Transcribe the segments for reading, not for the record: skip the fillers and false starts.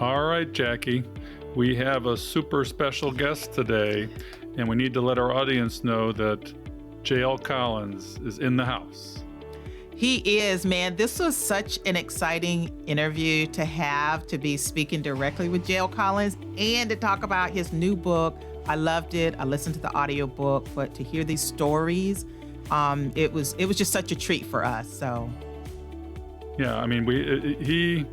All right, Jackie, we have a super special guest today, and we need to let our audience know that J.L. Collins is in the house. He is, man. This was such an exciting interview to have, to be speaking directly with J.L. Collins and to talk about his new book. I loved it. I listened to the audiobook, but to hear these stories, it was just such a treat for us. So, yeah, I mean, he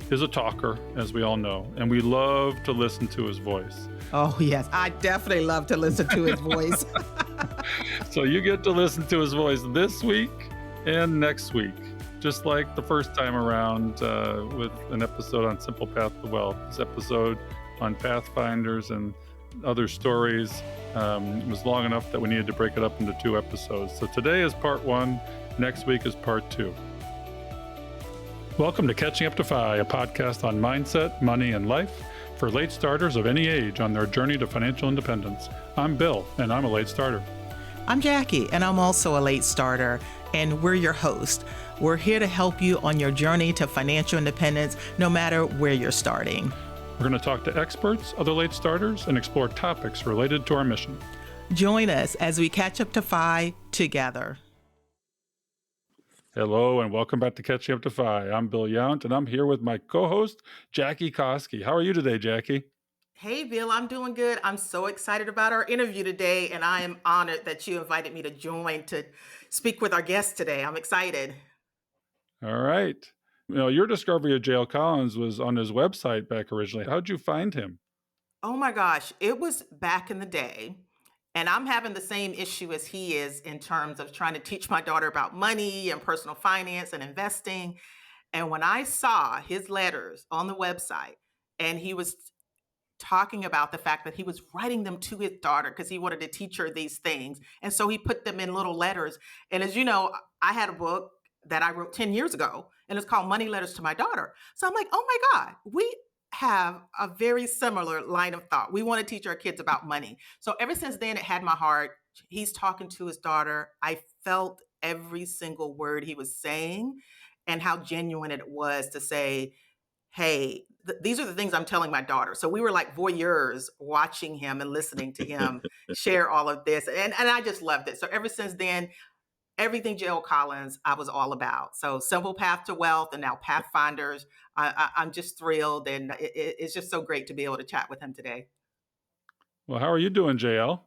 is a talker, as we all know, and we love to listen to his voice. Oh, yes. I definitely love to listen to his voice. So you get to listen to his voice this week and next week, just like the first time around with an episode on Simple Path to Wealth. This episode on Pathfinders and other stories was long enough that we needed to break it up into 2 episodes. So today is part 1, next week is part 2. Welcome to Catching Up to FI, a podcast on mindset, money, and life for late starters of any age on their journey to financial independence. I'm Bill, and I'm a late starter. I'm Jackie, and I'm also a late starter, and we're your host. We're here to help you on your journey to financial independence, no matter where you're starting. We're going to talk to experts, other late starters, and explore topics related to our mission. Join us as we catch up to FI together. Hello, and welcome back to Catching Up to FI. I'm Bill Yount, and I'm here with my co-host, Jackie Koski. How are you today, Jackie? Hey, Bill, I'm doing good. I'm so excited about our interview today, and I am honored that you invited me to join to speak with our guest today. I'm excited. All right. You know, your discovery of J.L. Collins was on his website back originally. How'd you find him? Oh my gosh, it was back in the day. And I'm having the same issue as he is in terms of trying to teach my daughter about money and personal finance and investing. And when I saw his letters on the website and he was talking about the fact that he was writing them to his daughter because he wanted to teach her these things. And so he put them in little letters. And as you know, I had a book that I wrote 10 years ago, and it's called Money Letters to My Daughter. So I'm like, oh my God, we have a very similar line of thought. We want to teach our kids about money. So ever since then, it had my heart. He's talking to his daughter. I felt every single word he was saying and how genuine it was to say, hey, these are the things I'm telling my daughter. So we were like voyeurs watching him and listening to him share all of this. And I just loved it. So ever since then, everything J.L. Collins, I was all about. So Simple Path to Wealth and now Pathfinders, I'm just thrilled. And it's just so great to be able to chat with him today. Well, how are you doing, JL?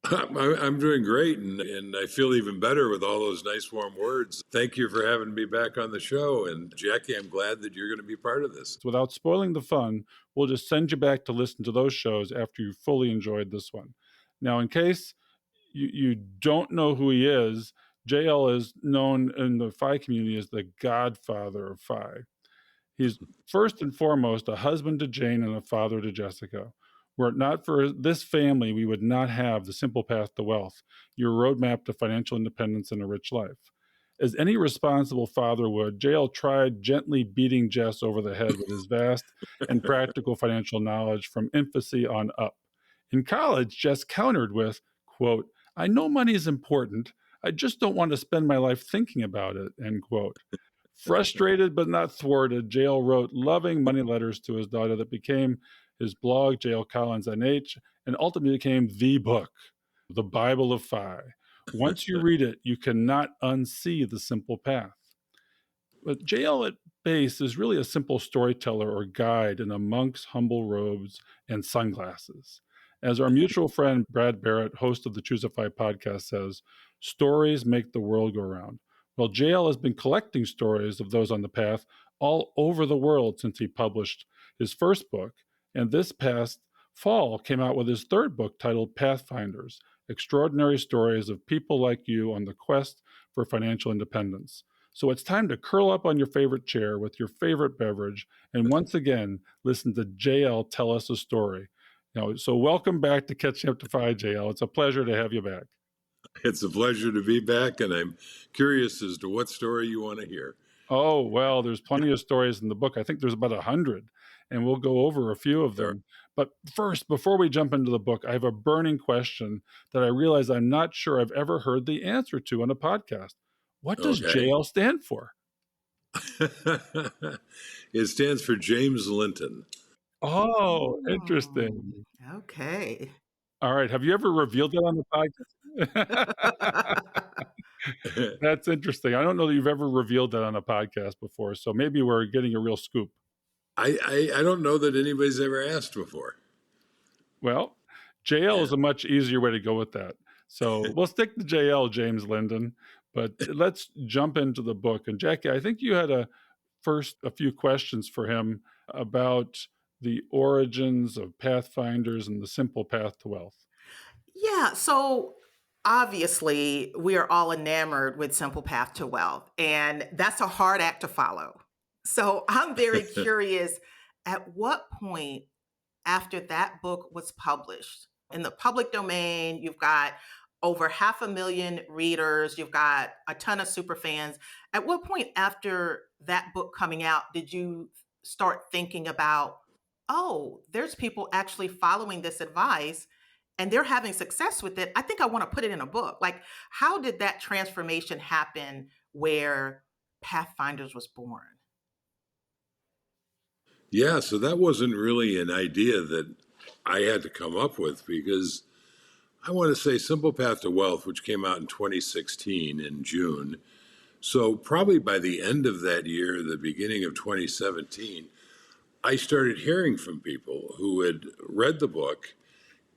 I'm doing great, and I feel even better with all those nice warm words. Thank you for having me back on the show. And Jackie, I'm glad that you're going to be part of this. Without spoiling the fun, we'll just send you back to listen to those shows after you fully enjoyed this one. Now, in case you don't know who he is, JL is known in the FI community as the Godfather of FI. He's first and foremost a husband to Jane and a father to Jessica. Were it not for this family, we would not have the Simple Path to Wealth, your roadmap to financial independence and a rich life. As any responsible father would, JL tried gently beating Jess over the head with his vast and practical financial knowledge from infancy on up. In college, Jess countered with, quote, I know money is important. I just don't want to spend my life thinking about it, end quote. Frustrated but not thwarted, JL wrote loving money letters to his daughter that became his blog, JL Collins NH, and ultimately became the book, the Bible of FI. Once you read it, you cannot unsee the simple path. But JL at base is really a simple storyteller or guide in a monk's humble robes and sunglasses. As our mutual friend Brad Barrett, host of the CUtFI podcast, says, stories make the world go round. Well, JL has been collecting stories of those on the path all over the world since he published his first book, and this past fall came out with his third book titled Pathfinders, Extraordinary Stories of People Like You on the Quest for Financial Independence. So it's time to curl up on your favorite chair with your favorite beverage and once again, listen to JL tell us a story. So welcome back to Catching Up to FI, JL. It's a pleasure to have you back. It's a pleasure to be back, and I'm curious as to what story you want to hear. Oh, well, there's plenty of stories in the book. I think there's about 100, and we'll go over a few of them. But first, before we jump into the book, I have a burning question that I realize I'm not sure I've ever heard the answer to on a podcast. What does JL stand for? It stands for James Linton. Oh, Mm, interesting. okay. All right. Have you ever revealed that on the podcast? That's interesting. I don't know that you've ever revealed that on a podcast before, so maybe we're getting a real scoop. I don't know that anybody's ever asked before. Well, JL is Yeah. a much easier way to go with that. So we'll stick to JL, James Linden, but let's jump into the book. And Jackie, I think you had a few questions for him about the origins of Pathfinders and the simple path to wealth. Yeah, so obviously we are all enamored with Simple Path to Wealth, and that's a hard act to follow. So I'm very curious, at what point after that book was published in the public domain, you've got over 500,000 readers, you've got a ton of super fans. At what point after that book coming out did you start thinking about, oh, there's people actually following this advice and they're having success with it? I think I want to put it in a book. Like, how did that transformation happen where Pathfinders was born? Yeah, so that wasn't really an idea that I had to come up with because I want to say Simple Path to Wealth, which came out in 2016 in June. So, probably by the end of that year, the beginning of 2017, I started hearing from people who had read the book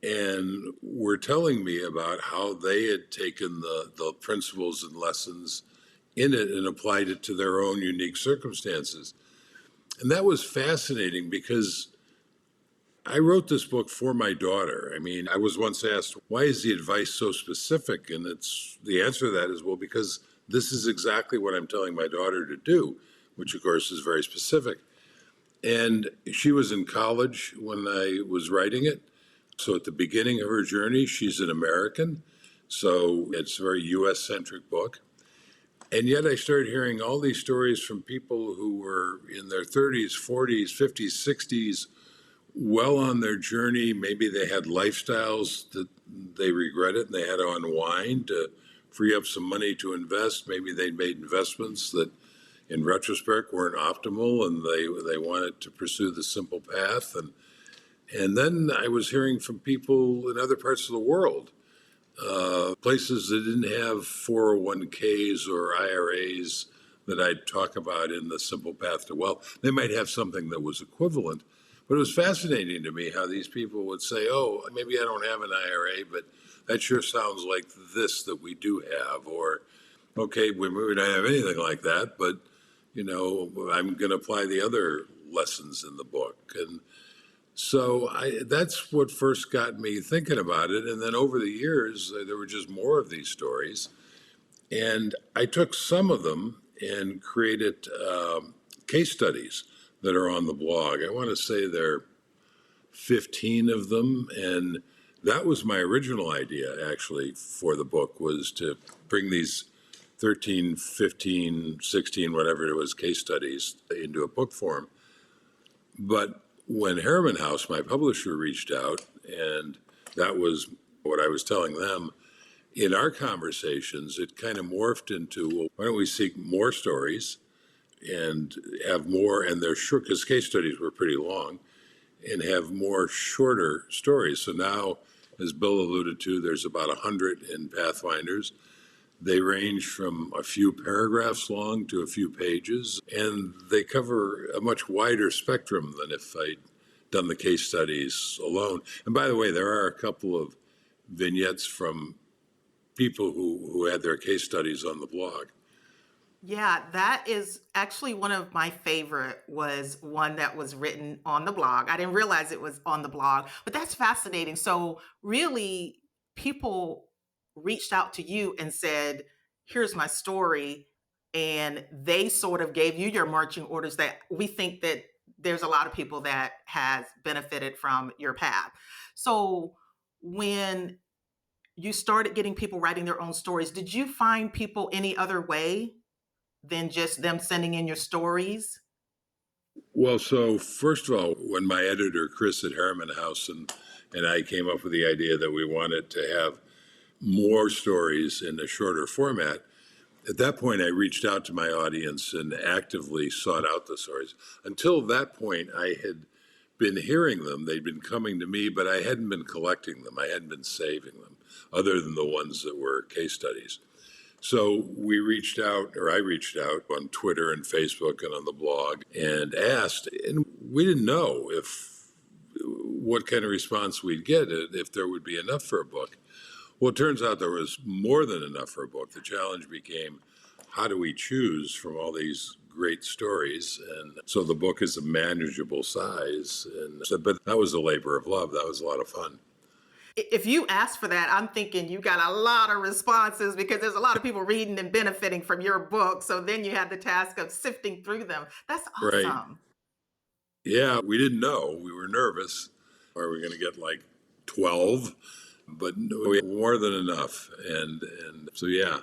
and were telling me about how they had taken the principles and lessons in it and applied it to their own unique circumstances. And that was fascinating because I wrote this book for my daughter. I mean, I was once asked, why is the advice so specific? And it's the answer to that is, well, because this is exactly what I'm telling my daughter to do, which of course is very specific. And she was in college when I was writing it. So at the beginning of her journey, she's an American. So it's a very US centric book. And yet I started hearing all these stories from people who were in their 30s, 40s, 50s, 60s, well on their journey. Maybe they had lifestyles that they regretted and they had to unwind to free up some money to invest. Maybe they made investments that in retrospect weren't optimal and they wanted to pursue the simple path. And then I was hearing from people in other parts of the world, places that didn't have 401ks or IRAs that I'd talk about in the Simple Path to Wealth. They might have something that was equivalent, but it was fascinating to me how these people would say, oh, maybe I don't have an IRA, but that sure sounds like this that we do have. Or, okay, we don't have anything like that, but, I'm going to apply the other lessons in the book. And so that's what first got me thinking about it. And then over the years, there were just more of these stories. And I took some of them and created case studies that are on the blog. I want to say there are 15 of them. And that was my original idea, actually, for the book, was to bring these 13, 15, 16, whatever it was, case studies into a book form. But when Harriman House, my publisher, reached out, and that was what I was telling them, in our conversations, it kind of morphed into, well, why don't we seek more stories and have more, and they're short, because case studies were pretty long, and have more shorter stories. So now, as Bill alluded to, there's about 100 in Pathfinders. They range from a few paragraphs long to a few pages, and they cover a much wider spectrum than if I'd done the case studies alone. And by the way, there are a couple of vignettes from people who had their case studies on the blog. Yeah, that is actually one of my favorite, was one that was written on the blog. I didn't realize it was on the blog, but that's fascinating. So really, people reached out to you and said, here's my story. And they sort of gave you your marching orders that we think that there's a lot of people that has benefited from your path. So when you started getting people writing their own stories, did you find people any other way than just them sending in your stories? Well, so first of all, when my editor, Chris at Harriman House, and I came up with the idea that we wanted to have more stories in a shorter format, At that point, I reached out to my audience and actively sought out the stories. Until that point, I had been hearing them. They'd been coming to me, but I hadn't been collecting them. I hadn't been saving them, other than the ones that were case studies. So we reached out, or I reached out on Twitter and Facebook and on the blog and asked, and we didn't know if what kind of response we'd get, if there would be enough for a book. Well, it turns out there was more than enough for a book. The challenge became, how do we choose from all these great stories? And so the book is a manageable size. And so, but that was a labor of love. That was a lot of fun. If you ask for that, I'm thinking you got a lot of responses because there's a lot of people reading and benefiting from your book. So then you had the task of sifting through them. That's Right. awesome. Yeah, we didn't know. We were nervous. Are we going to get like 12? But no, we had more than enough. And so, yeah,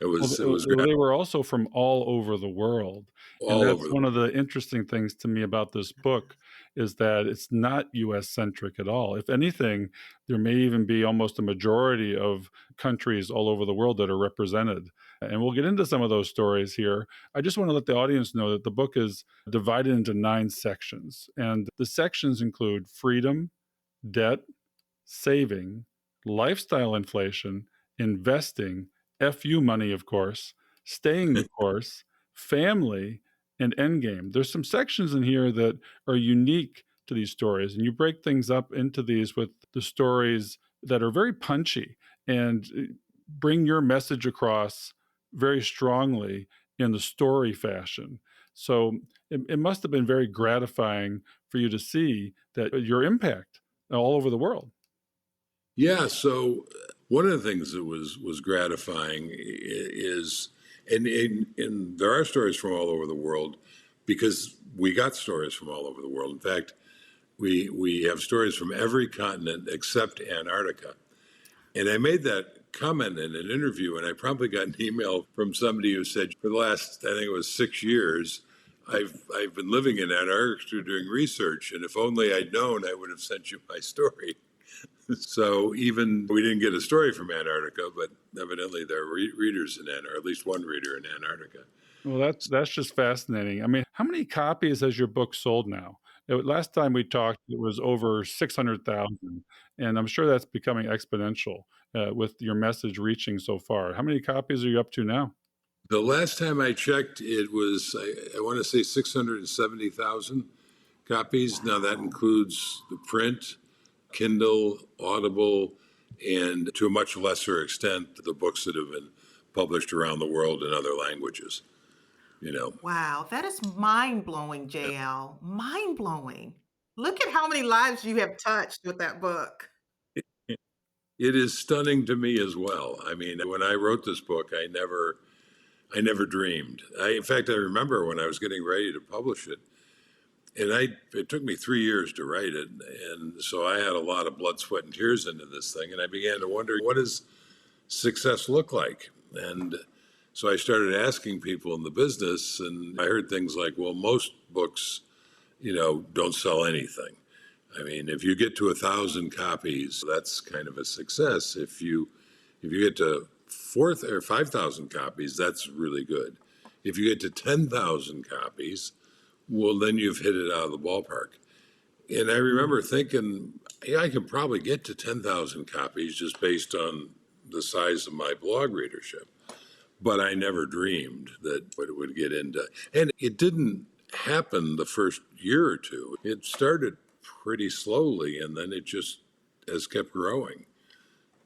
it was They were also from all over the world. And all that's over. one of the interesting things to me about this book is that it's not US centric at all. If anything, there may even be almost a majority of countries all over the world that are represented. And we'll get into some of those stories here. I just want to let the audience know that the book is divided into 9 sections. And the sections include freedom, debt, saving, lifestyle inflation, investing, FU money, of course, staying the course, family, and endgame. There's some sections in here that are unique to these stories, and you break things up into these with the stories that are very punchy and bring your message across very strongly in the story fashion. So it must have been very gratifying for you to see that your impact all over the world. Yeah, so one of the things that was gratifying is, and there are stories from all over the world because we got stories from all over the world. In fact, we have stories from every continent except Antarctica. And I made that comment in an interview, and I promptly got an email from somebody who said, for the last, I think it was 6 years, I've been living in Antarctica doing research, and if only I'd known, I would have sent you my story. So even we didn't get a story from Antarctica, but evidently there are readers in Antarctica, at least one reader in Antarctica. Well, that's just fascinating. I mean, how many copies has your book sold now? Last time we talked, it was over 600,000, and I'm sure that's becoming exponential with your message reaching so far. How many copies are you up to now? The last time I checked, it was, I want to say 670,000 copies. Now that includes the print, Kindle, Audible, and to a much lesser extent, the books that have been published around the world in other languages. You know, Wow, that is mind blowing, JL. Mind blowing. Look at how many lives you have touched with that book. it is stunning to me as well. I mean, when I wrote this book, I never dreamed. In fact, I remember when I was getting ready to publish it, and it took me 3 years to write it, and so I had a lot of blood, sweat, and tears into this thing, and I began to wonder, what does success look like? And so I started asking people in the business, and I heard things like, well, most books, don't sell anything. I mean, if you get to 1,000 copies, that's kind of a success. If you get to 5,000 copies, that's really good. If you get to 10,000 copies, well, then you've hit it out of the ballpark. And I remember thinking, yeah, I can probably get to 10,000 copies just based on the size of my blog readership. But I never dreamed that it would get into, and it didn't happen the first year or two. It started pretty slowly, and then it just has kept growing.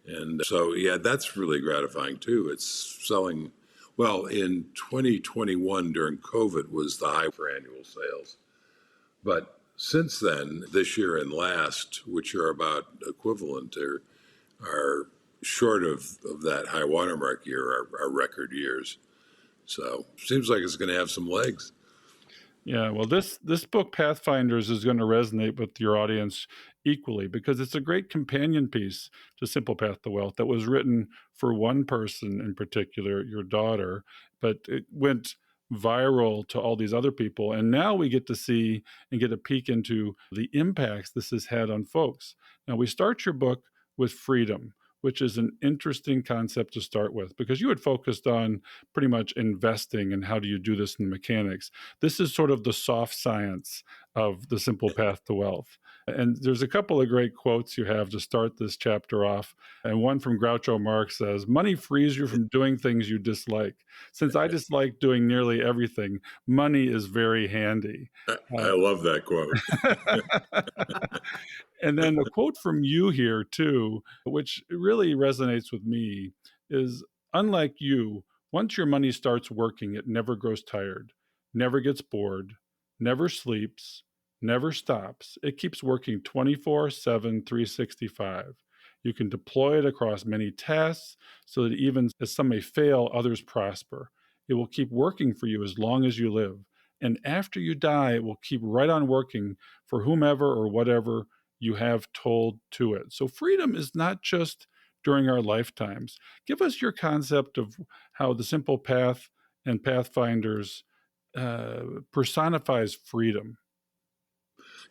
And so, yeah, that's really gratifying too. It's selling, well, in 2021 during COVID was the high for annual sales. But since then, this year and last, which are about equivalent, are short of that high watermark year, are record years. So seems like it's going to have some legs. Yeah, well, this book, Pathfinders, is going to resonate with your audience equally because it's a great companion piece to Simple Path to Wealth that was written for one person in particular, your daughter, but it went viral to all these other people. And now we get to see and get a peek into the impacts this has had on folks. Now, we start your book with freedom, which is an interesting concept to start with because you had focused on pretty much investing and how do you do this in the mechanics. This is sort of the soft science of the simple path to wealth. And there's a couple of great quotes you have to start this chapter off. And one from Groucho Marx says, "Money frees you from doing things you dislike. Since I dislike doing nearly everything, money is very handy." I love that quote. And then a quote from you here, too, which really resonates with me, is unlike you, once your money starts working, it never grows tired, never gets bored, never sleeps, never stops. It keeps working 24/7, 365. You can deploy it across many tasks so that even as some may fail, others prosper. It will keep working for you as long as you live. And after you die, it will keep right on working for whomever or whatever you have told to it. So freedom is not just during our lifetimes. Give us your concept of how the simple path and Pathfinders personifies freedom.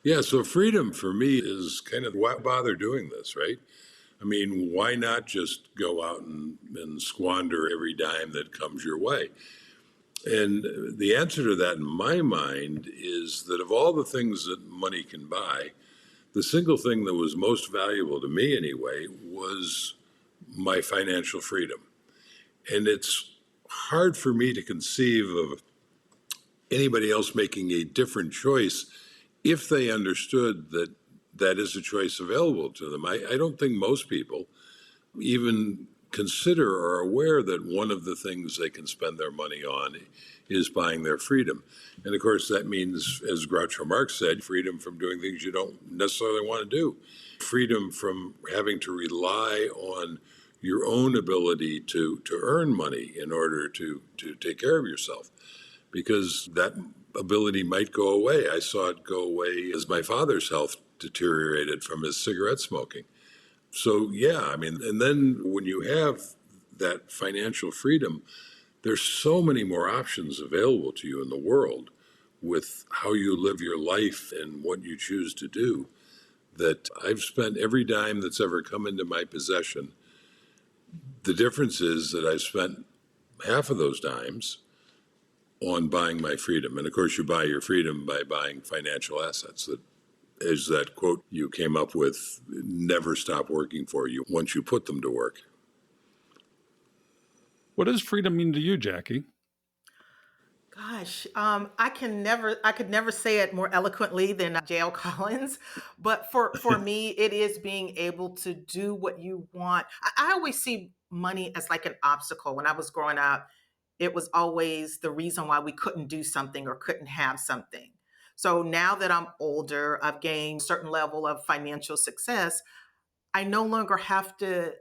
Yeah, so freedom for me is kind of why bother doing this, right? I mean, why not just go out and squander every dime that comes your way? And the answer to that in my mind is that of all the things that money can buy, the single thing that was most valuable to me anyway was my financial freedom. And it's hard for me to conceive of anybody else making a different choice if they understood that that is a choice available to them. I don't think most people even consider or are aware that one of the things they can spend their money on is buying their freedom. And of course, that means, as Groucho Marx said, freedom from doing things you don't necessarily want to do, freedom from having to rely on your own ability to earn money in order to take care of yourself, because that ability might go away. I saw it go away as my father's health deteriorated from his cigarette smoking. So, yeah, I mean, and then when you have that financial freedom, there's so many more options available to you in the world with how you live your life and what you choose to do, that I've spent every dime that's ever come into my possession. The difference is that I've spent half of those dimes on buying my freedom. And of course, you buy your freedom by buying financial assets that, as that quote you came up with, never stop working for you once you put them to work. What does freedom mean to you, Jackie? Gosh, I could never say it more eloquently than J.L. Collins. But for me, it is being able to do what you want. I always see money as like an obstacle. When I was growing up, it was always the reason why we couldn't do something or couldn't have something. So now that I'm older, I've gained a certain level of financial success. I no longer have to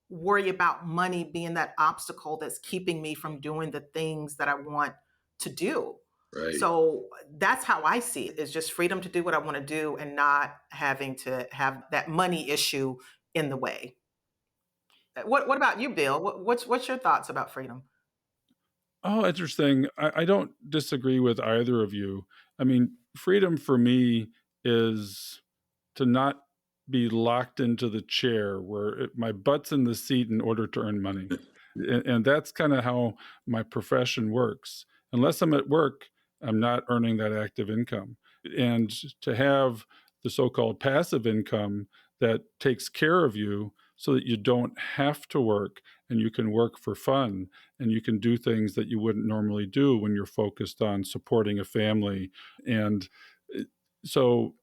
worry about money being that obstacle that's keeping me from doing the things that I want to do. Right. So that's how I see it, is just freedom to do what I want to do and not having to have that money issue in the way. What about you, Bill? What's your thoughts about freedom? Oh, interesting. I don't disagree with either of you. I mean, freedom for me is to not be locked into the chair where my butt's in the seat in order to earn money. And that's kind of how my profession works. Unless I'm at work, I'm not earning that active income. And to have the so-called passive income that takes care of you so that you don't have to work and you can work for fun and you can do things that you wouldn't normally do when you're focused on supporting a family. And uh, so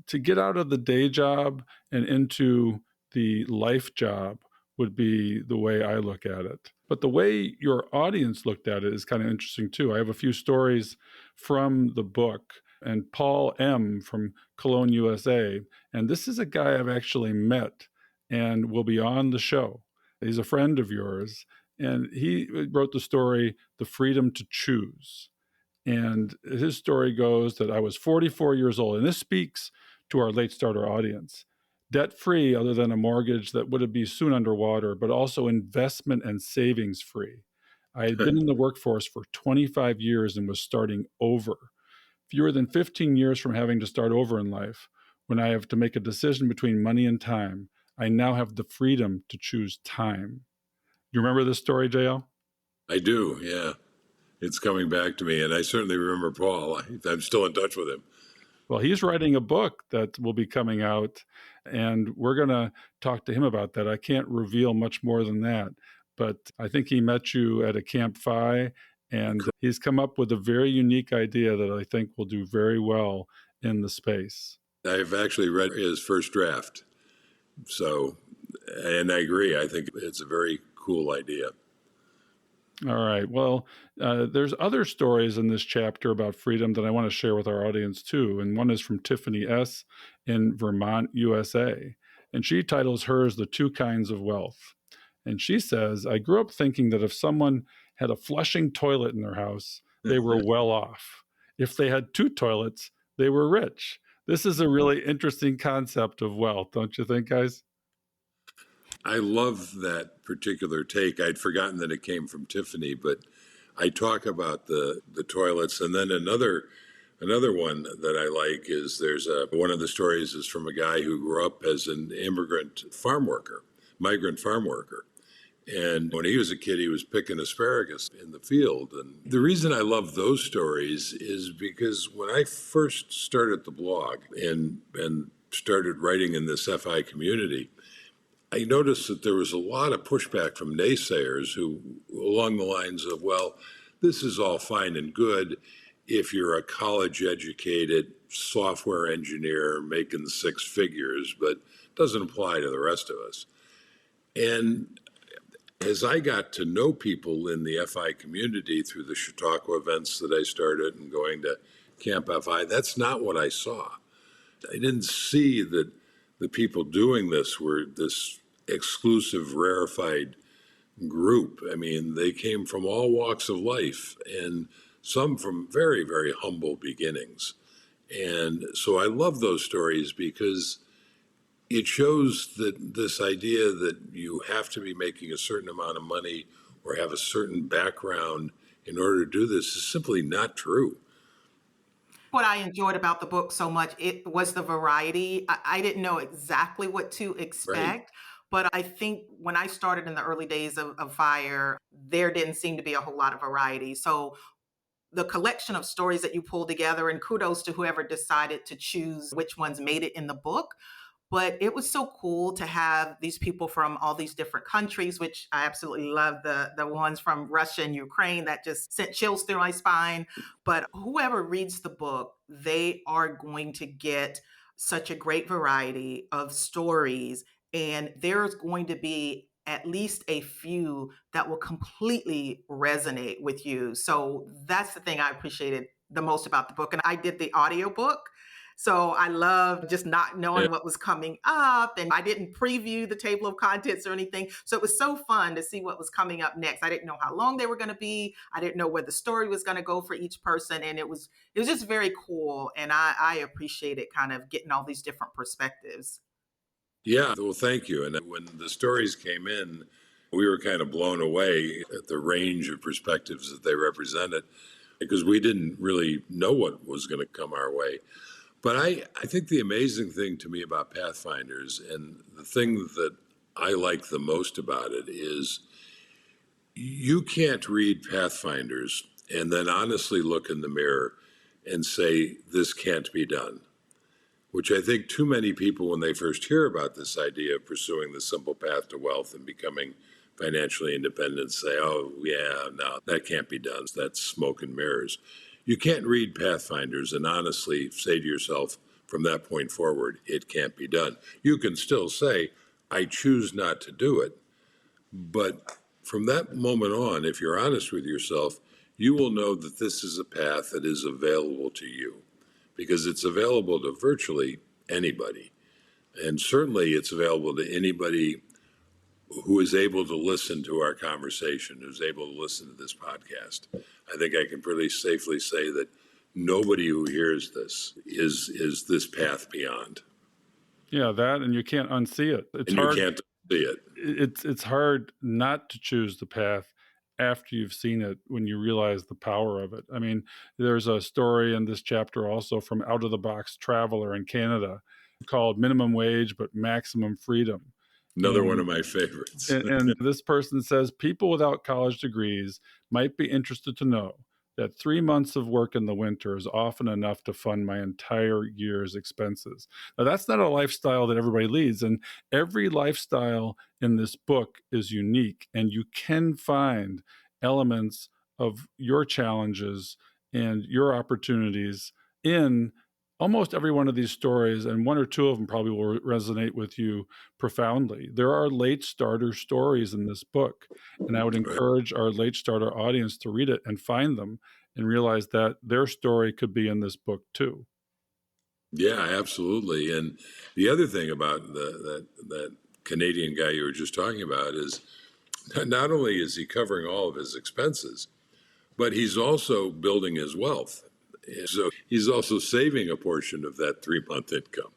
to get out of the day job and into the life job would be the way I look at it. But the way your audience looked at it is kind of interesting too. I have a few stories from the book, and Paul M. from Cologne, USA. And this is a guy I've actually met and will be on the show. He's a friend of yours. And he wrote the story, The Freedom to Choose. And his story goes that I was 44 years old, and this speaks to our late starter audience. Debt free, other than a mortgage that would be soon underwater, but also investment and savings free. I had been in the workforce for 25 years and was starting over. Fewer than 15 years from having to start over in life, when I have to make a decision between money and time, I now have the freedom to choose time. You remember this story, JL? I do, yeah. It's coming back to me, and I certainly remember Paul. I'm still in touch with him. Well, he's writing a book that will be coming out, and we're going to talk to him about that. I can't reveal much more than that, but I think he met you at a CUtFI, and he's come up with a very unique idea that I think will do very well in the space. I've actually read his first draft, and I agree. I think it's a very cool idea. All right. Well, there's other stories in this chapter about freedom that I want to share with our audience too. And one is from Tiffany S. in Vermont, USA. And she titles hers The Two Kinds of Wealth. And she says, I grew up thinking that if someone had a flushing toilet in their house, they were well off. If they had two toilets, they were rich. This is a really interesting concept of wealth, don't you think, guys? I love that particular take. I'd forgotten that it came from Tiffany, but I talk about the toilets, and then another one that I like is one of the stories is from a guy who grew up as an migrant farm worker. And when he was a kid, he was picking asparagus in the field. And the reason I love those stories is because when I first started the blog and started writing in this FI community, I noticed that there was a lot of pushback from naysayers who, along the lines of, well, this is all fine and good if you're a college-educated software engineer making six figures, but doesn't apply to the rest of us. And as I got to know people in the FI community through the Chautauqua events that I started and going to CUtFI, that's not what I saw. I didn't see that the people doing this were this exclusive, rarefied group. I mean, they came from all walks of life and some from very, very humble beginnings. And so I love those stories because it shows that this idea that you have to be making a certain amount of money or have a certain background in order to do this is simply not true. What I enjoyed about the book so much, it was the variety. I didn't know exactly what to Right. expect, but I think when I started in the early days of Fire, there didn't seem to be a whole lot of variety. So the collection of stories that you pulled together, and kudos to whoever decided to choose which ones made it in the book. But it was so cool to have these people from all these different countries, which I absolutely love the ones from Russia and Ukraine that just sent chills through my spine. But whoever reads the book, they are going to get such a great variety of stories. And there's going to be at least a few that will completely resonate with you. So that's the thing I appreciated the most about the book. And I did the audiobook. So I loved just not knowing what was coming up, and I didn't preview the table of contents or anything. So it was so fun to see what was coming up next. I didn't know how long they were going to be. I didn't know where the story was going to go for each person. And it was just very cool. And I appreciated kind of getting all these different perspectives. Yeah, well, thank you. And when the stories came in, we were kind of blown away at the range of perspectives that they represented because we didn't really know what was going to come our way. But I think the amazing thing to me about Pathfinders, and the thing that I like the most about it, is you can't read Pathfinders and then honestly look in the mirror and say, this can't be done. Which I think too many people, when they first hear about this idea of pursuing the simple path to wealth and becoming financially independent, say, oh, yeah, no, that can't be done. That's smoke and mirrors. You can't read Pathfinders and honestly say to yourself, from that point forward, it can't be done. You can still say, I choose not to do it. But from that moment on, if you're honest with yourself, you will know that this is a path that is available to you because it's available to virtually anybody. And certainly it's available to anybody who is able to listen to our conversation, who's able to listen to this podcast. I think I can pretty safely say that nobody who hears this is this path beyond. Yeah, that, and you can't unsee it. It's and hard. You can't see it. It's hard not to choose the path after you've seen it when you realize the power of it. I mean, there's a story in this chapter also from Out of the Box Traveler in Canada called Minimum Wage but Maximum Freedom. Another one of my favorites. And this person says people without college degrees might be interested to know that 3 months of work in the winter is often enough to fund my entire year's expenses. Now, that's not a lifestyle that everybody leads. And every lifestyle in this book is unique. And you can find elements of your challenges and your opportunities in almost every one of these stories. And one or two of them probably will resonate with you profoundly. There are late starter stories in this book, and I would encourage our late starter audience to read it and find them and realize that their story could be in this book too. Yeah, absolutely. And the other thing about that Canadian guy you were just talking about is not only is he covering all of his expenses, but he's also building his wealth. So he's also saving a portion of that 3-month income.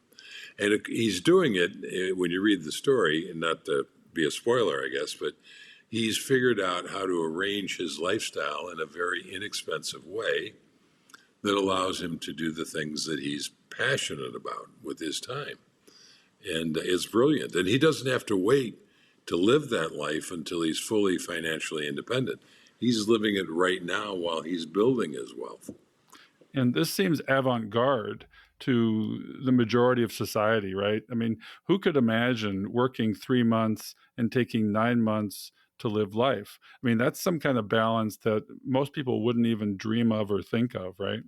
And he's doing it, when you read the story, and not to be a spoiler, I guess, but he's figured out how to arrange his lifestyle in a very inexpensive way that allows him to do the things that he's passionate about with his time. And it's brilliant. And he doesn't have to wait to live that life until he's fully financially independent. He's living it right now while he's building his wealth. And this seems avant-garde to the majority of society, right? I mean, who could imagine working 3 months and taking 9 months to live life? I mean, that's some kind of balance that most people wouldn't even dream of or think of, right?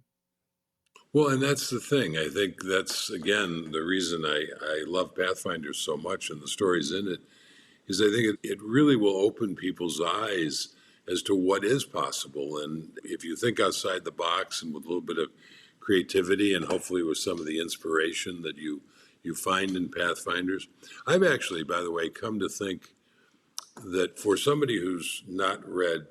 Well, and that's the thing. I think that's, again, the reason I love Pathfinders so much and the stories in it, is I think it really will open people's eyes as to what is possible. And if you think outside the box and with a little bit of creativity and hopefully with some of the inspiration that you find in Pathfinders, I've actually, by the way, come to think that for somebody who's not read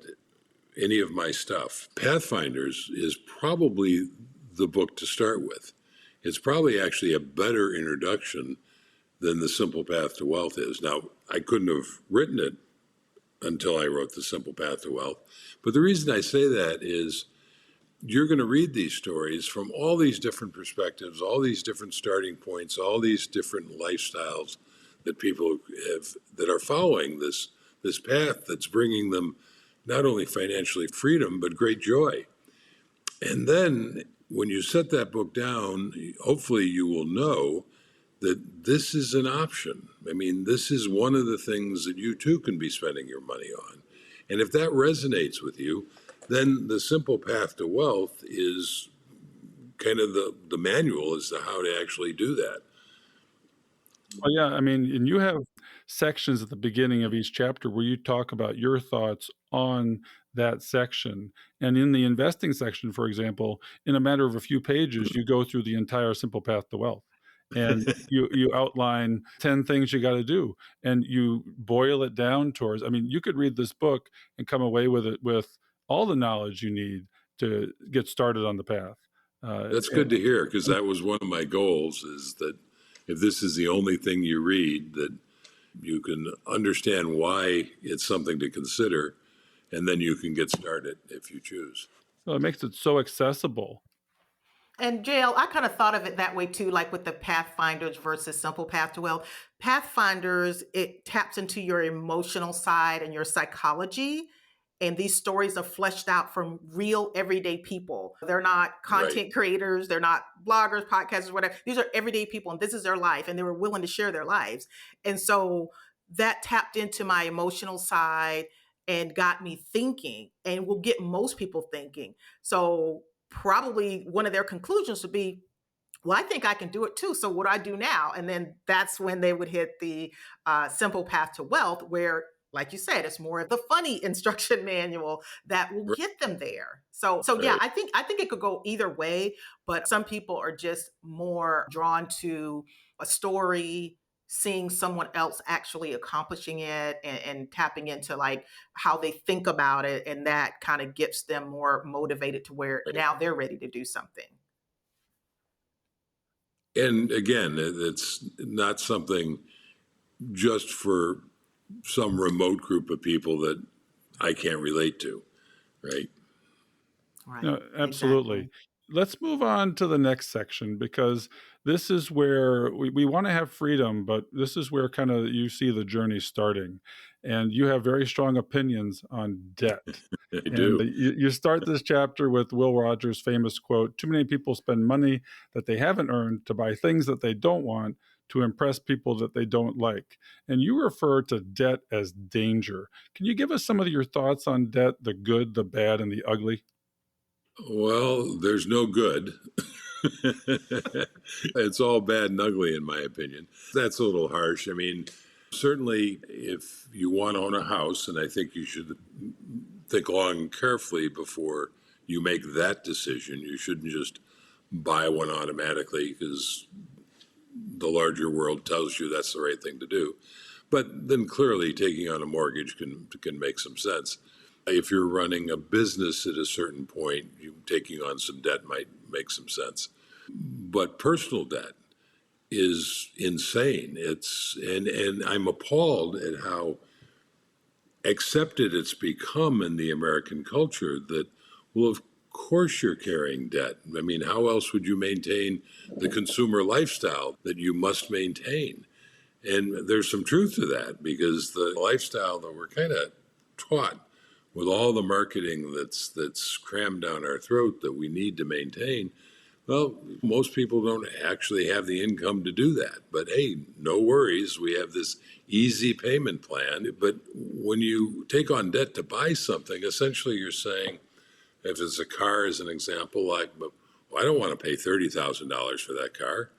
any of my stuff, Pathfinders is probably the book to start with. It's probably actually a better introduction than The Simple Path to Wealth is. Now, I couldn't have written it until I wrote The Simple Path to Wealth. But the reason I say that is you're going to read these stories from all these different perspectives, all these different starting points, all these different lifestyles that people have that are following this path that's bringing them not only financially freedom, but great joy. And then when you set that book down, hopefully you will know that this is an option. I mean, this is one of the things that you too can be spending your money on. And if that resonates with you, then The Simple Path to Wealth is kind of the manual as to how to actually do that. Well, yeah, I mean, and you have sections at the beginning of each chapter where you talk about your thoughts on that section. And in the investing section, for example, in a matter of a few pages, you go through the entire Simple Path to Wealth. And you outline 10 things you got to do, and you boil it down towards, I mean, you could read this book and come away with it with all the knowledge you need to get started on the path. That's good to hear, because that was one of my goals, is that if this is the only thing you read, that you can understand why it's something to consider, and then you can get started if you choose. So it makes it so accessible. And JL, I kind of thought of it that way too, like with the Pathfinders versus Simple Path to Wealth. Pathfinders, it taps into your emotional side and your psychology. And these stories are fleshed out from real everyday people. They're not content creators. They're not bloggers, podcasters, whatever. These are everyday people, and this is their life, and they were willing to share their lives. And so that tapped into my emotional side and got me thinking, and will get most people thinking. So probably one of their conclusions would be, well, I think I can do it too. So what do I do now? And then that's when they would hit the Simple Path to Wealth, where, like you said, it's more of the funny instruction manual that will get them there. So yeah, I think it could go either way, but some people are just more drawn to a story, seeing someone else actually accomplishing it, and tapping into like how they think about it. And that kind of gets them more motivated to where now they're ready to do something. And again, it's not something just for some remote group of people that I can't relate to, right? Right. No, absolutely. Exactly. Let's move on to the next section, because this is where we want to have freedom, but this is where kind of you see the journey starting. And you have very strong opinions on debt. I And do. you start this chapter with Will Rogers' famous quote: "Too many people spend money that they haven't earned to buy things that they don't want, to impress people that they don't like." And you refer to debt as danger. Can you give us some of your thoughts on debt, the good, the bad, and the ugly? Well, there's no good. It's all bad and ugly, in my opinion. That's a little harsh. I mean, certainly, if you want to own a house, and I think you should think long and carefully before you make that decision, you shouldn't just buy one automatically because the larger world tells you that's the right thing to do. But then clearly, taking on a mortgage can make some sense. If you're running a business at a certain point, taking on some debt might make some sense. But personal debt is insane. And I'm appalled at how accepted it's become in the American culture that, well, of course you're carrying debt. I mean, how else would you maintain the consumer lifestyle that you must maintain? And there's some truth to that, because the lifestyle that we're kind of taught with all the marketing that's crammed down our throat that we need to maintain, well, most people don't actually have the income to do that. But hey, no worries. We have this easy payment plan. But when you take on debt to buy something, essentially you're saying, if it's a car as an example, like, well, I don't want to pay $30,000 for that car.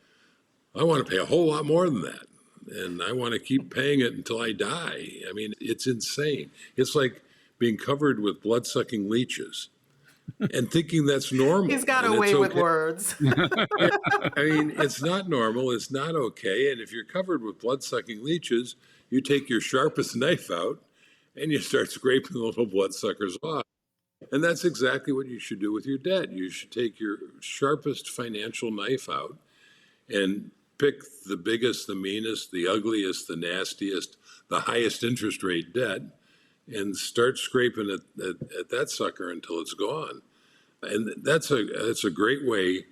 I want to pay a whole lot more than that. And I want to keep paying it until I die. I mean, it's insane. It's like being covered with blood-sucking leeches and thinking that's normal. He's got and a it's way with okay. words. Yeah, I mean, it's not normal. It's not okay. And if you're covered with blood-sucking leeches, you take your sharpest knife out and you start scraping the little bloodsuckers off. And that's exactly what you should do with your debt. You should take your sharpest financial knife out and pick the biggest, the meanest, the ugliest, the nastiest, the highest interest rate debt, and start scraping at that sucker until it's gone. And that's a great way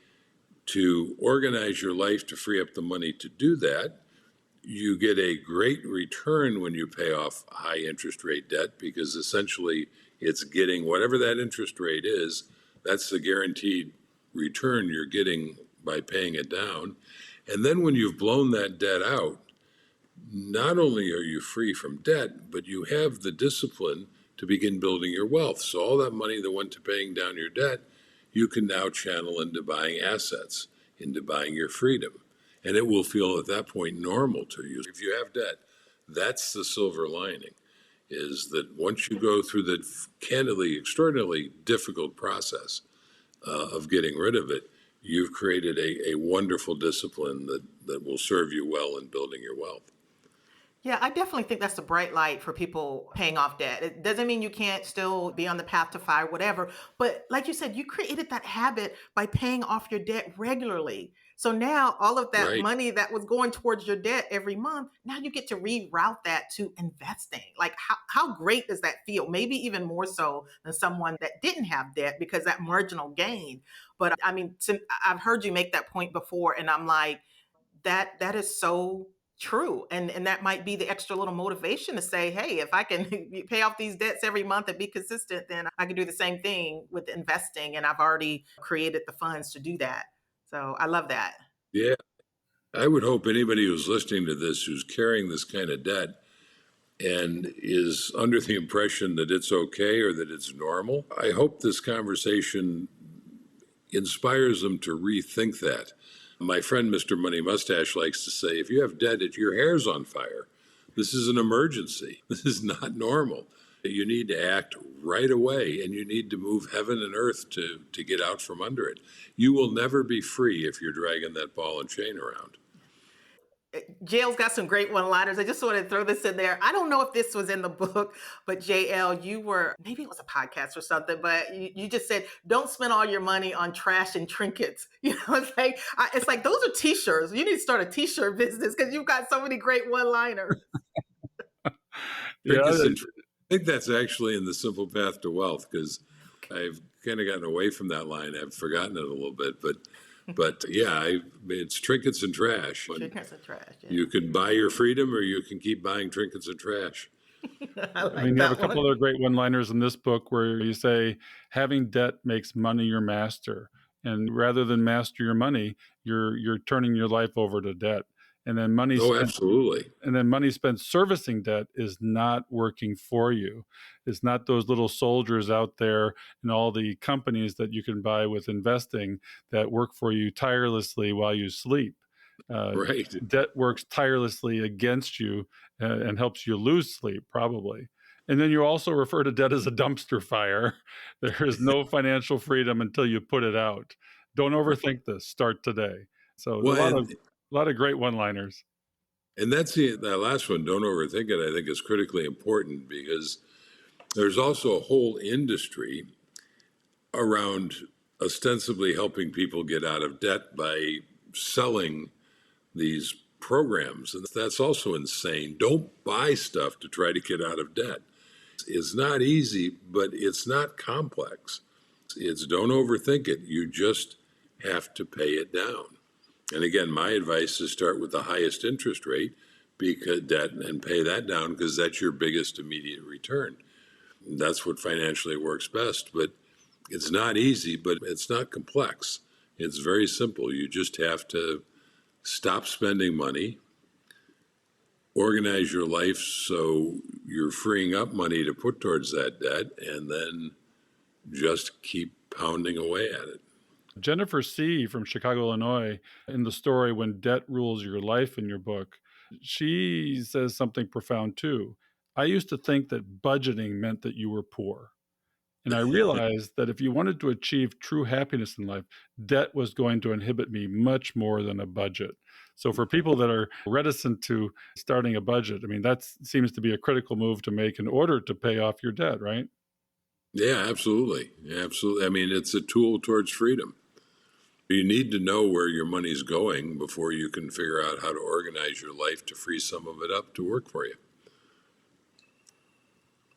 to organize your life to free up the money to do that. You get a great return when you pay off high interest rate debt, because essentially it's getting whatever that interest rate is, that's the guaranteed return you're getting by paying it down. And then when you've blown that debt out, not only are you free from debt, but you have the discipline to begin building your wealth. So all that money that went to paying down your debt, you can now channel into buying assets, into buying your freedom. And it will feel at that point normal to you. If you have debt, that's the silver lining, is that once you go through the candidly, extraordinarily difficult process of getting rid of it, you've created a wonderful discipline that will serve you well in building your wealth. Yeah, I definitely think that's a bright light for people paying off debt. It doesn't mean you can't still be on the path to FI, whatever. But like you said, you created that habit by paying off your debt regularly. So now all of that Right. money that was going towards your debt every month, now you get to reroute that to investing. Like how great does that feel? Maybe even more so than someone that didn't have debt, because that marginal gain. But I mean, I've heard you make that point before, and I'm like, that is so true. And that might be the extra little motivation to say, hey, if I can pay off these debts every month and be consistent, then I can do the same thing with investing, and I've already created the funds to do that. So I love that. Yeah. I would hope anybody who's listening to this, who's carrying this kind of debt and is under the impression that it's okay or that it's normal, I hope this conversation inspires them to rethink that. My friend, Mr. Money Mustache, likes to say, if you have debt, your hair's on fire. This is an emergency. This is not normal. You need to act right away, and you need to move heaven and earth to get out from under it. You will never be free if you're dragging that ball and chain around. JL's got some great one-liners. I just want to throw this in there. I don't know if this was in the book, but JL, you were, maybe it was a podcast or something, but you just said, don't spend all your money on trash and trinkets. You know, it's like those are t-shirts. You need to start a t-shirt business because you've got so many great one-liners. Yeah, I think that's actually in The Simple Path to Wealth, because I've kind of gotten away from that line. I've forgotten it a little bit, but yeah, it's trinkets and trash. Trinkets and trash. Yeah. You can buy your freedom, or you can keep buying trinkets and trash. I I mean, like you have a that couple one. other great one-liners in this book where you say, having debt makes money your master. And rather than master your money, you're turning your life over to debt. And then Oh, absolutely. money spent servicing debt is not working for you. It's not those little soldiers out there in all the companies that you can buy with investing that work for you tirelessly while you sleep. Uh, Right. Debt works tirelessly against you and helps you lose sleep, probably. And then you also refer to debt as a dumpster fire. There is no financial freedom until you put it out. Don't overthink this. Start today. So Well, a lot of great one-liners. and that's that last one. Don't overthink it. I think is critically important because there's also a whole industry around ostensibly helping people get out of debt by selling these programs. And that's also insane. Don't buy stuff to try to get out of debt. It's not easy, but it's not complex. It's don't overthink it. You just have to pay it down. And again, my advice is start with the highest interest rate because debt and pay that down because that's your biggest immediate return. That's what financially works best. But it's not easy, but it's not complex. It's very simple. You just have to stop spending money, organize your life so you're freeing up money to put towards that debt, and then just keep pounding away at it. Jennifer C. from Chicago, Illinois, in the story When Debt Rules Your Life in your book, she says something profound too. I used to think that budgeting meant that you were poor. And I realized that if you wanted to achieve true happiness in life, debt was going to inhibit me much more than a budget. So for people that are reticent to starting a budget, I mean, that seems to be a critical move to make in order to pay off your debt, right? Yeah, absolutely. Absolutely. I mean, it's a tool towards freedom. You need to know where your money's going before you can figure out how to organize your life to free some of it up to work for you.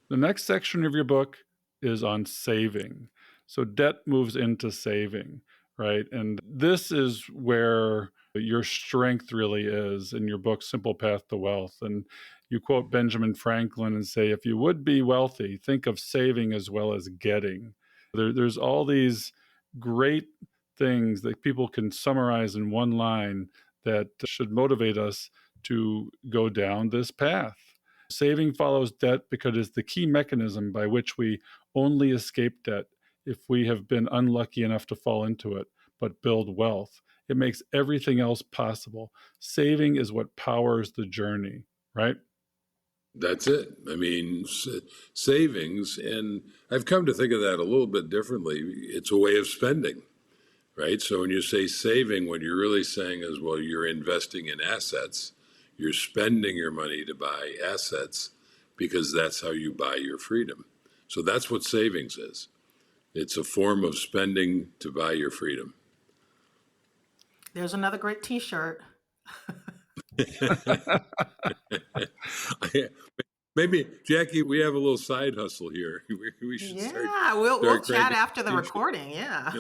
The next section of your book is on saving. So debt moves into saving, right? And this is where your strength really is in your book, Simple Path to Wealth. And you quote Benjamin Franklin and say, if you would be wealthy, think of saving as well as getting. There's all these great things that people can summarize in one line that should motivate us to go down this path. Saving follows debt because it's the key mechanism by which we only escape debt if we have been unlucky enough to fall into it, but build wealth. It makes everything else possible. Saving is what powers the journey, right? That's it. I mean, savings, and I've come to think of that a little bit differently. It's a way of spending, right? So when you say saving, what you're really saying is, well, you're investing in assets. You're spending your money to buy assets because that's how you buy your freedom. So that's what savings is. It's a form of spending to buy your freedom. There's another great T-shirt. Maybe, Jackie, we have a little side hustle here. We should Yeah, we'll chat after the recording. Yeah.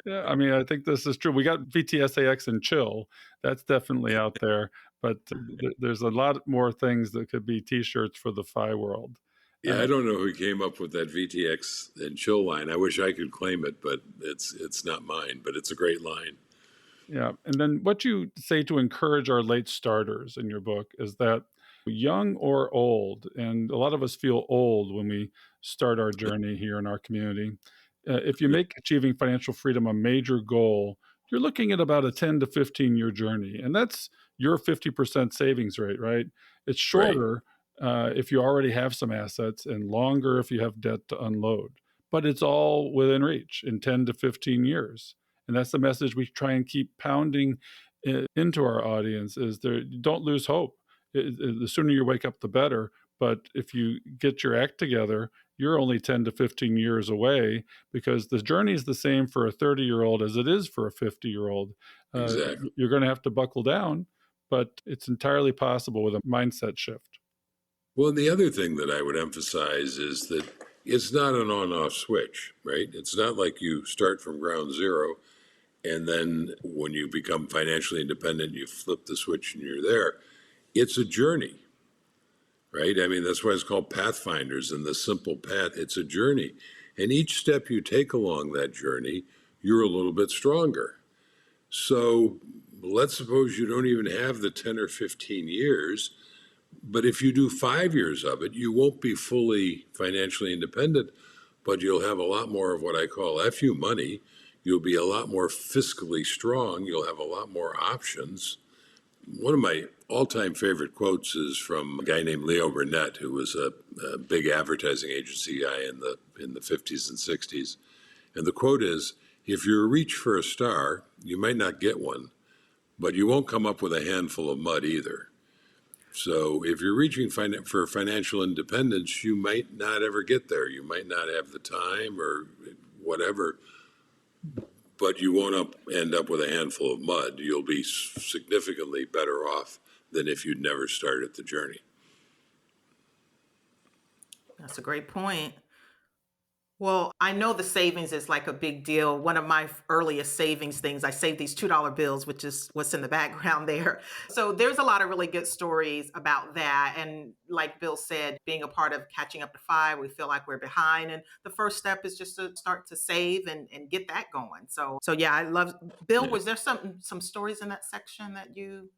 Yeah, I mean, I think this is true. We got VTSAX and chill. That's definitely out there. But there's a lot more things that could be T-shirts for the FI world. Yeah, I don't know who came up with that VTX and chill line. I wish I could claim it, but it's not mine. But it's a great line. Yeah. And then what you say to encourage our late starters in your book is that young or old, and a lot of us feel old when we start our journey here in our community. If you make achieving financial freedom a major goal, you're looking at about a 10 to 15-year journey. And that's your 50% savings rate, right? It's Right. shorter if you already have some assets and longer if you have debt to unload. But it's all within reach in 10 to 15 years. And that's the message we try and keep pounding into our audience is there, don't lose hope. The sooner you wake up, the better. But if you get your act together, you're only 10 to 15 years away because the journey is the same for a 30-year-old as it is for a 50-year-old. Exactly. You're going to have to buckle down, but it's entirely possible with a mindset shift. Well, and the other thing that I would emphasize is that it's not an on-off switch, right? It's not like you start from ground zero and then when you become financially independent, you flip the switch and you're there. It's a journey, right? I mean, that's why it's called Pathfinders and the simple path. It's a journey. And each step you take along that journey, you're a little bit stronger. So let's suppose you don't even have the 10 or 15 years, but if you do 5 years of it, you won't be fully financially independent, but you'll have a lot more of what I call FU money. You'll be a lot more fiscally strong. You'll have a lot more options. One of my all-time favorite quotes is from a guy named Leo Burnett, who was a big advertising agency guy in the 50s and 60s. And the quote is, if you reach for a star, you might not get one, but you won't come up with a handful of mud either. So if you're reaching for financial independence, you might not ever get there. You might not have the time or whatever, but you won't end up with a handful of mud. You'll be significantly better off than if you'd never started the journey. That's a great point. Well, I know the savings is like a big deal. One of my earliest savings things, I saved these $2 bills, which is what's in the background there. So there's a lot of really good stories about that. And like Bill said, being a part of catching up to FI, we feel like we're behind. And the first step is just to start to save and get that going. So yeah, I love Bill. Yeah. Was there some stories in that section that you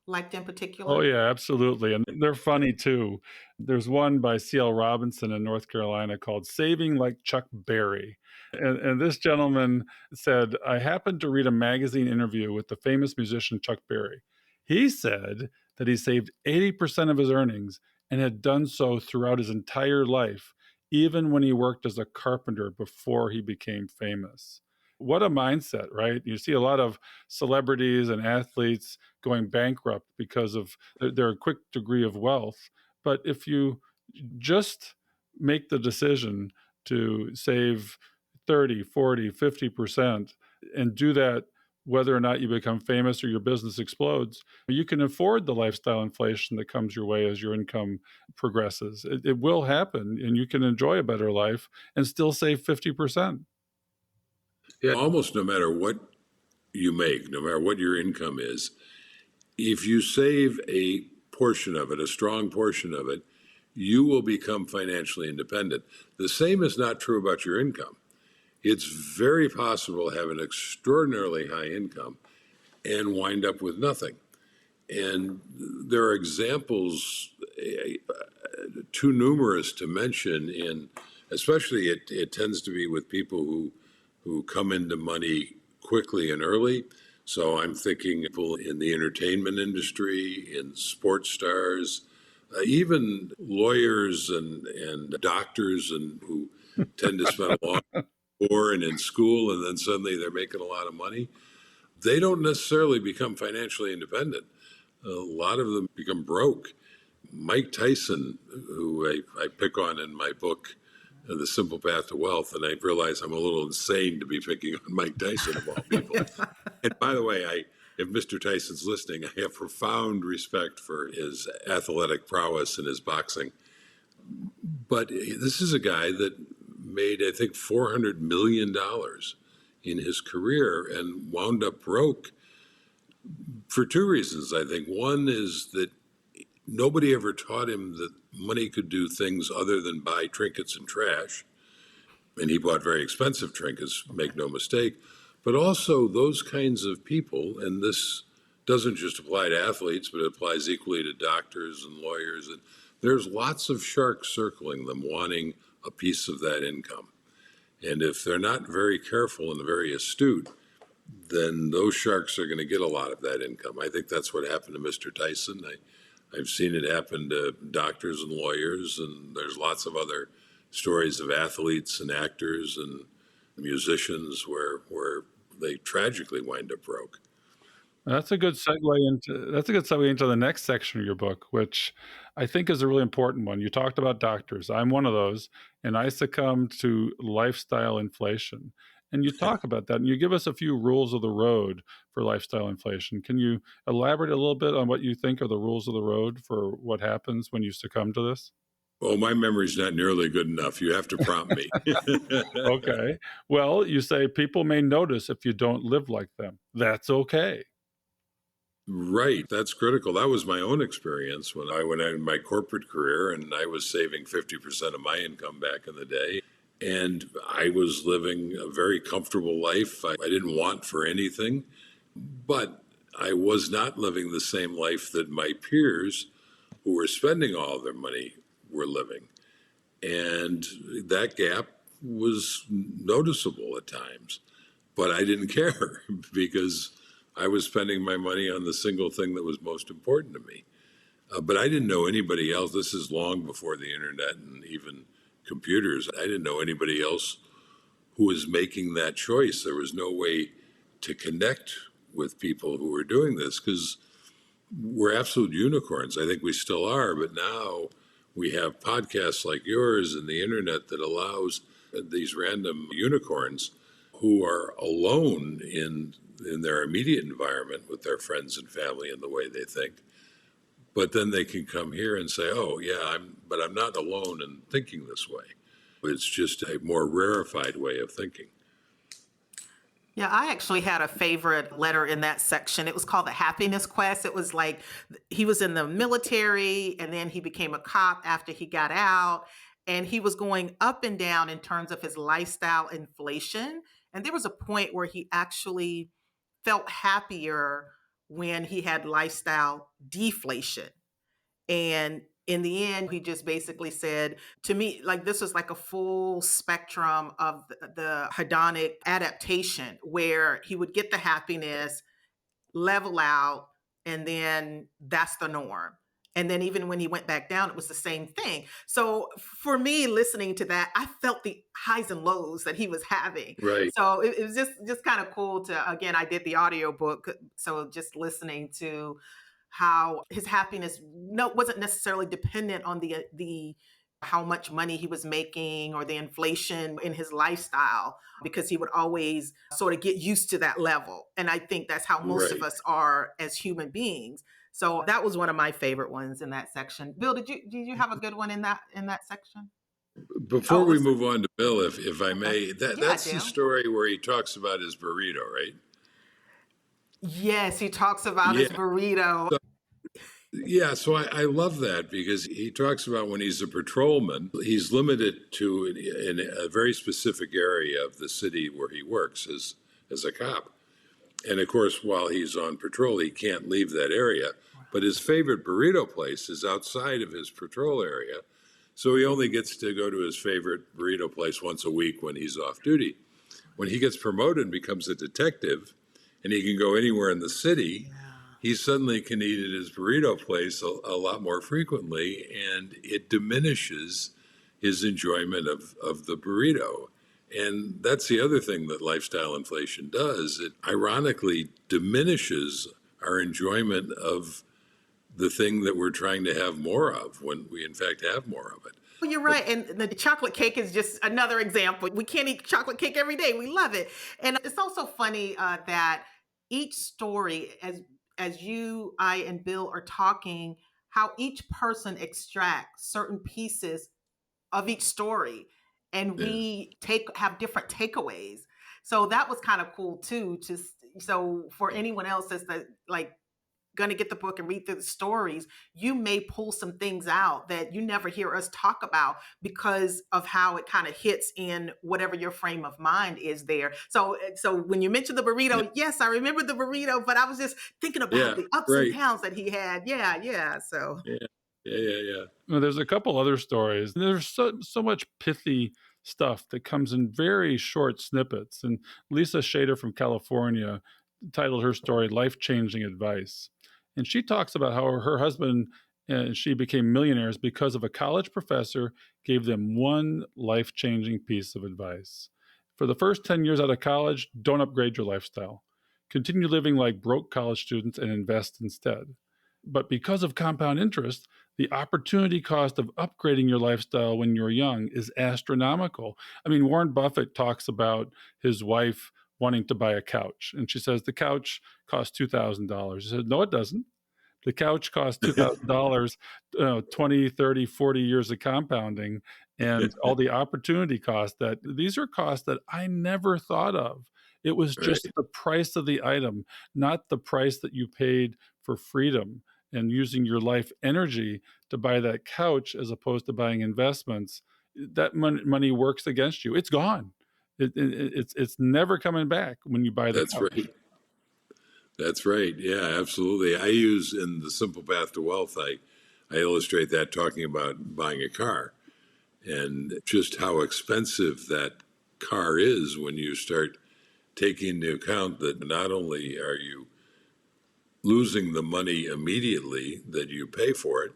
liked in particular? Oh, yeah, absolutely. And they're funny too. There's one by C.L. Robinson in North Carolina called Saving Like Chuck Berry. And this gentleman said, I happened to read a magazine interview with the famous musician Chuck Berry. He said that he saved 80% of his earnings and had done so throughout his entire life, even when he worked as a carpenter before he became famous. What a mindset, right? You see a lot of celebrities and athletes going bankrupt because of their quick degree of wealth. But if you just make the decision to save 30, 40, 50% and do that whether or not you become famous or your business explodes, you can afford the lifestyle inflation that comes your way as your income progresses. It will happen and you can enjoy a better life and still save 50%. Yeah, almost no matter what you make, no matter what your income is, if you save a portion of it, a strong portion of it, you will become financially independent. The same is not true about your income. It's very possible to have an extraordinarily high income and wind up with nothing. And there are examples too numerous to mention especially it tends to be with people who come into money quickly and early. So I'm thinking people in the entertainment industry, in sports stars, even lawyers and doctors and who tend to spend a long time and in school and then suddenly they're making a lot of money. They don't necessarily become financially independent. A lot of them become broke. Mike Tyson, who I pick on in my book, The Simple Path to Wealth, and I realize I'm a little insane to be picking on Mike Tyson of all people. And by the way, if Mr. Tyson's listening, I have profound respect for his athletic prowess and his boxing. But this is a guy that made, I think, $400 million in his career and wound up broke for two reasons, I think. One is that nobody ever taught him that money could do things other than buy trinkets and trash. And he bought very expensive trinkets, make no mistake. But also those kinds of people, and this doesn't just apply to athletes, but it applies equally to doctors and lawyers. And there's lots of sharks circling them, wanting a piece of that income. And if they're not very careful and very astute, then those sharks are going to get a lot of that income. I think that's what happened to Mr. Tyson. I've seen it happen to doctors and lawyers, and there's lots of other stories of athletes and actors and musicians where they tragically wind up broke. That's a good segue into the next section of your book, which I think is a really important one. You talked about doctors. I'm one of those, and I succumbed to lifestyle inflation. And you talk about that, and you give us a few rules of the road for lifestyle inflation. Can you elaborate a little bit on what you think are the rules of the road for what happens when you succumb to this? Oh, my memory's not nearly good enough. You have to prompt me. Okay. Well, you say people may notice if you don't live like them. That's okay. Right. That's critical. That was my own experience when I went in my corporate career and I was saving 50% of my income back in the day. And I was living a very comfortable life. I didn't want for anything, but I was not living the same life that my peers who were spending all their money were living. And that gap was noticeable at times. But I didn't care because I was spending my money on the single thing that was most important to me. But I didn't know anybody else. This is long before the internet and even computers. I didn't know anybody else who was making that choice. There was no way to connect with people who were doing this because we're absolute unicorns. I think we still are, but now we have podcasts like yours and the internet that allows these random unicorns who are alone in their immediate environment with their friends and family and the way they think. But then they can come here and say, "Oh, yeah, I'm not alone in thinking this way." It's just a more rarefied way of thinking. Yeah, I actually had a favorite letter in that section. It was called The Happiness Quest. It was like he was in the military and then he became a cop after he got out. And he was going up and down in terms of his lifestyle inflation. And there was a point where he actually felt happier when he had lifestyle deflation. And in the end, he just basically said to me, like, this was like a full spectrum of the hedonic adaptation where he would get the happiness, level out, and then that's the norm. And then even when he went back down, it was the same thing. So for me, listening to that, I felt the highs and lows that he was having. Right. So it was just kind of cool to, again, I did the audio book. So just listening to how his happiness wasn't necessarily dependent on the how much money he was making or the inflation in his lifestyle, because he would always sort of get used to that level. And I think that's how most of Right. us are as human beings. So that was one of my favorite ones in that section. Bill, did you have a good one in that section? Before Oh, we move on to Bill, if I okay. may, Yeah, I that's the do. story where he talks about his burrito, right? Yes, he talks about his Yeah. burrito. Yeah, so I love that because he talks about when he's a patrolman, he's limited to in a very specific area of the city where he works as a cop. And of course, while he's on patrol, he can't leave that area. But his favorite burrito place is outside of his patrol area. So he only gets to go to his favorite burrito place once a week when he's off duty. When he gets promoted and becomes a detective and he can go anywhere in the city, he suddenly can eat at his burrito place a lot more frequently, and it diminishes his enjoyment of the burrito. And that's the other thing that lifestyle inflation does. It ironically diminishes our enjoyment of the thing that we're trying to have more of when we, in fact, have more of it. Well, you're right. And the chocolate cake is just another example. We can't eat chocolate cake every day. We love it. And it's also funny that each story, as you, I, and Bill are talking, how each person extracts certain pieces of each story, and Yeah. we have different takeaways. So that was kind of cool too. Just so for anyone else that's like going to get the book and read through the stories, you may pull some things out that you never hear us talk about because of how it kind of hits in whatever your frame of mind is there. So when you mentioned the Yeah. burrito, yes, I remember the burrito, but I was just thinking about Yeah. the ups and Right. downs that he had. Yeah. So Yeah. Yeah. Well, there's a couple other stories. There's so much pithy stuff that comes in very short snippets. And Lisa Shader from California titled her story "Life Changing Advice," and she talks about how her husband and she became millionaires because of a college professor gave them one life changing piece of advice. For the first 10 years out of college, don't upgrade your lifestyle. Continue living like broke college students and invest instead. But because of compound interest, the opportunity cost of upgrading your lifestyle when you're young is astronomical. I mean, Warren Buffett talks about his wife wanting to buy a couch, and she says the couch costs $2,000. He said, no, it doesn't. The couch cost $2,000, 20, 30, 40 years of compounding, and all the opportunity costs. That these are costs that I never thought of. It was Right. just the price of the item, not the price that you paid for freedom and using your life energy to buy that couch as opposed to buying investments. That money works against you. It's gone. It's never coming back when you buy the That's couch. right. That's right. Yeah, absolutely. I use in the Simple Path to Wealth, I illustrate that talking about buying a car and just how expensive that car is when you start taking into account that not only are you losing the money immediately that you pay for it,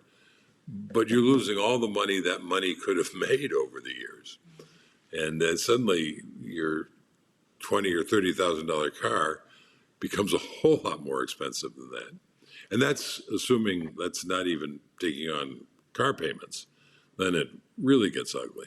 but you're losing all the money that money could have made over the years. And then suddenly your $20,000 or $30,000 car becomes a whole lot more expensive than that. And that's assuming that's not even taking on car payments. Then it really gets ugly.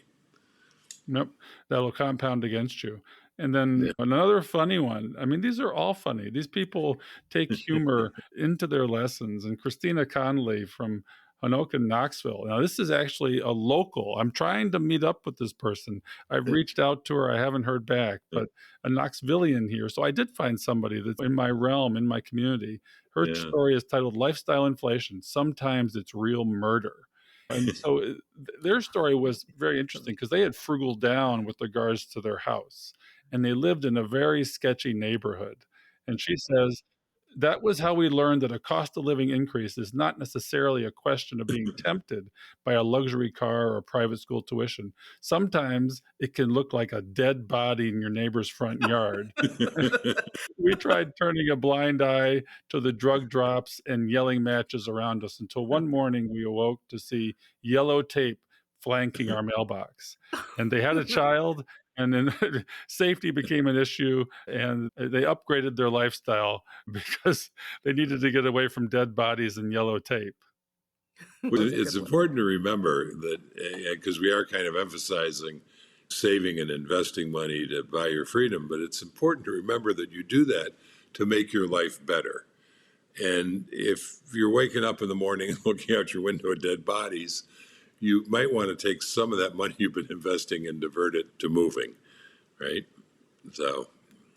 Nope, that'll compound against you. And then Yeah. another funny one. I mean, these are all funny. These people take humor into their lessons. And Christina Conley from Honoka, Knoxville. Now, this is actually a local. I'm trying to meet up with this person. I've reached out to her. I haven't heard back, but a Knoxvillian here. So I did find somebody that's in my realm, in my community. Her Yeah. story is titled Lifestyle Inflation. Sometimes it's real murder. And so their story was very interesting because they had frugaled down with regards to their house and they lived in a very sketchy neighborhood. And she says, that was how we learned that a cost of living increase is not necessarily a question of being tempted by a luxury car or private school tuition. Sometimes it can look like a dead body in your neighbor's front yard. We tried turning a blind eye to the drug drops and yelling matches around us until one morning we awoke to see yellow tape flanking our mailbox. And they had a child, and then safety became an issue, and they upgraded their lifestyle because they needed to get away from dead bodies and yellow tape. It's important to remember that because we are kind of emphasizing saving and investing money to buy your freedom, but it's important to remember that you do that to make your life better. And if you're waking up in the morning and looking out your window at dead bodies, you might want to take some of that money you've been investing and divert it to moving, right? So,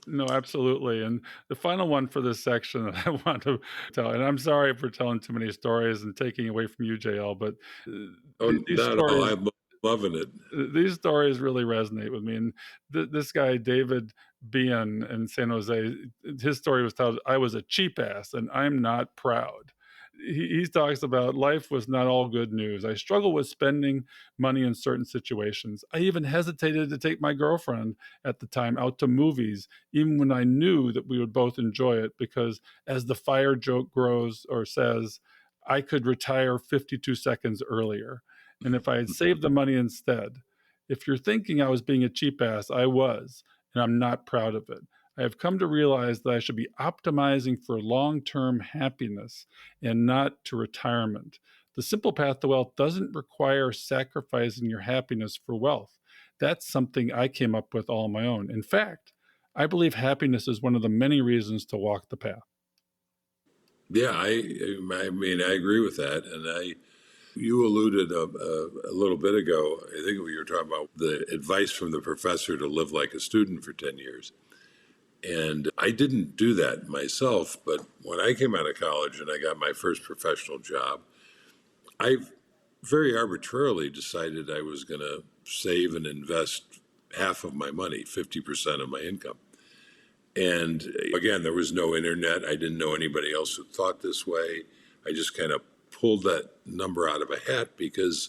No, absolutely. And the final one for this section that I want to tell, and I'm sorry for telling too many stories and taking away from you, JL, but these not at all. stories I'm loving it. these stories really resonate with me. And this guy, David Bean in San Jose, his story was titled, I was a cheap ass and I'm not proud. He talks about life was not all good news. I struggle with spending money in certain situations. I even hesitated to take my girlfriend at the time out to movies, even when I knew that we would both enjoy it, because as the fire joke grows or says, I could retire 52 seconds earlier. And if I had saved the money instead, if you're thinking I was being a cheap ass, I was, and I'm not proud of it. I have come to realize that I should be optimizing for long-term happiness and not to retirement. The simple path to wealth doesn't require sacrificing your happiness for wealth. That's something I came up with all on my own. In fact, I believe happiness is one of the many reasons to walk the path. Yeah, I mean, I agree with that. And you alluded a little bit ago, I think we were talking about the advice from the professor to live like a student for 10 years. And I didn't do that myself, but when I came out of college and I got my first professional job, I very arbitrarily decided I was going to save and invest half of my money, 50% of my income. And again, there was no internet. I didn't know anybody else who thought this way. I just kind of pulled that number out of a hat because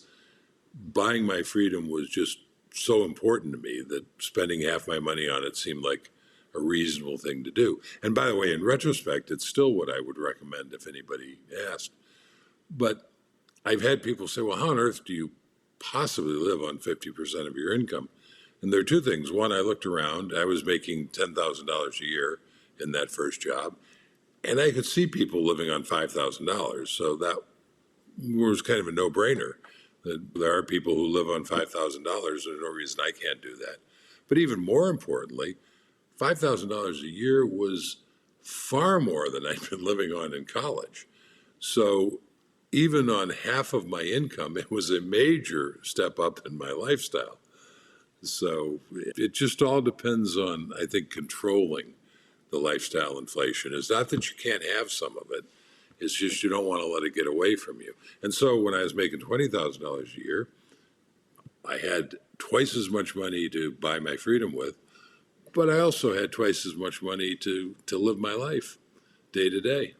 buying my freedom was just so important to me that spending half my money on it seemed like a reasonable thing to do. And by the way, in retrospect, it's still what I would recommend if anybody asked. But I've had people say, well, how on earth do you possibly live on 50% of your income? And there are two things. One, I looked around. I was making $10,000 a year in that first job, and I could see people living on $5,000. So that was kind of a no-brainer. There are people who live on $5,000. There's no reason I can't do that. But even more importantly, $5,000 a year was far more than I'd been living on in college. So even on half of my income, it was a major step up in my lifestyle. So it just all depends on, I think, controlling the lifestyle inflation. It's not that you can't have some of it. It's just you don't want to let it get away from you. And so when I was making $20,000 a year, I had twice as much money to buy my freedom with, but I also had twice as much money to live my life day to day.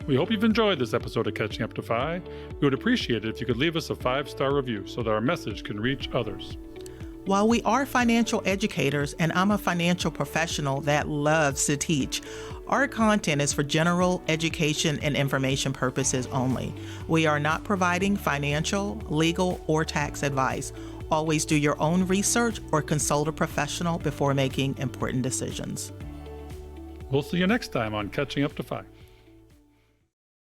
We hope you've enjoyed this episode of Catching Up to FI. We would appreciate it if you could leave us a 5-star review so that our message can reach others. While we are financial educators, and I'm a financial professional that loves to teach, our content is for general education and information purposes only. We are not providing financial, legal, or tax advice. Always do your own research or consult a professional before making important decisions. We'll see you next time on Catching Up to FI.